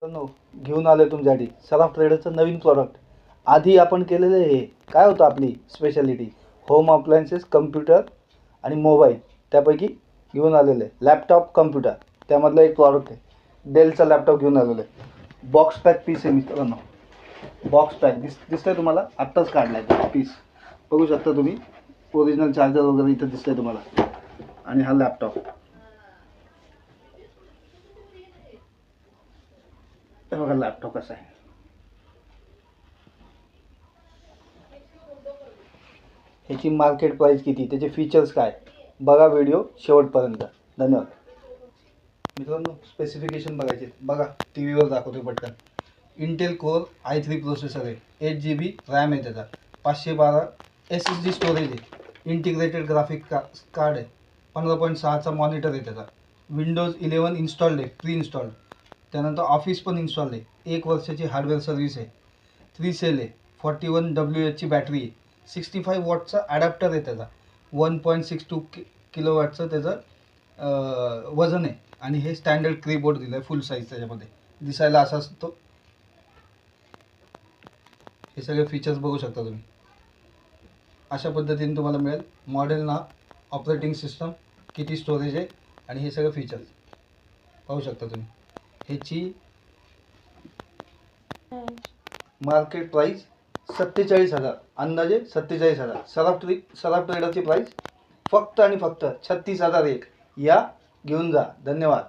मित्रांनो, घेऊन आलोय तुमच्यासाठी सराफ ट्रेडरचं नवीन प्रॉडक्ट. आधी आपण केलेलं हे काय होतं, आपली स्पेशालिटी होम अप्लायन्सेस, कम्प्युटर आणि मोबाईल. त्यापैकी घेऊन आलेलं आहे लॅपटॉप, कम्प्युटर. त्यामधलं एक प्रॉडक्ट आहे डेलचा लॅपटॉप घेऊन आलेलं आहे. बॉक्स पॅक पीस आहे मित्रांनो. बॉक्स पॅक दिसतंय तुम्हाला, आत्ताच काढला आहे पीस. बघू शकता तुम्ही, ओरिजिनल चार्जर वगैरे इथं दिसतंय तुम्हाला. आणि हा लॅपटॉप, हे बघा लॅपटॉप कसा आहे. ह्याची मार्केट प्राईस किती, त्याचे फीचर्स काय, बघा व्हिडिओ शेवटपर्यंत. धन्यवाद. मित्रांनो, स्पेसिफिकेशन बघायचे बघा, टी व्हीवर दाखवतो पटकन. इंटेल कोर i3 प्रोसेसर आहे, 8 GB रॅम आहे त्याचा, 512 SSD स्टोरेज आहे, इंटिग्रेटेड ग्राफिक कार्ड आहे, 15.6चा मॉनिटर आहे त्याचा, विंडोज 11 इन्स्टॉल्ड आहे, प्री इन्स्टॉल्ड. त्यानंतर ऑफिस पण इन्स्टॉल्ड आहे, 1 वर्षाची हार्डवेअर सर्व्हिस आहे, 3 सेल आहे, 41 WH बॅटरी आहे, 65 वॉटचा ॲडॅप्टर आहे त्याचा, 1.62 किलोवॅटचं त्याचं वजन आहे. आणि हे स्टँडर्ड कीबोर्ड दिलं आहे फुल साईज, त्याच्यामध्ये दिसायला असा असतो. हे सगळे फीचर्स बघू शकता तुम्ही. अशा पद्धतीने तुम्हाला मिळेल. मॉडेल नाव, ऑपरेटिंग सिस्टम, किती स्टोरेज आहे आणि हे सगळे फीचर्स पाहू शकता तुम्ही. ह्याची मार्केट प्राईस 47,000, अंदाजे 47,000. सराफ ट्रेडरची प्राईस फक्त आणि फक्त 36,001. या घेऊन जा. धन्यवाद.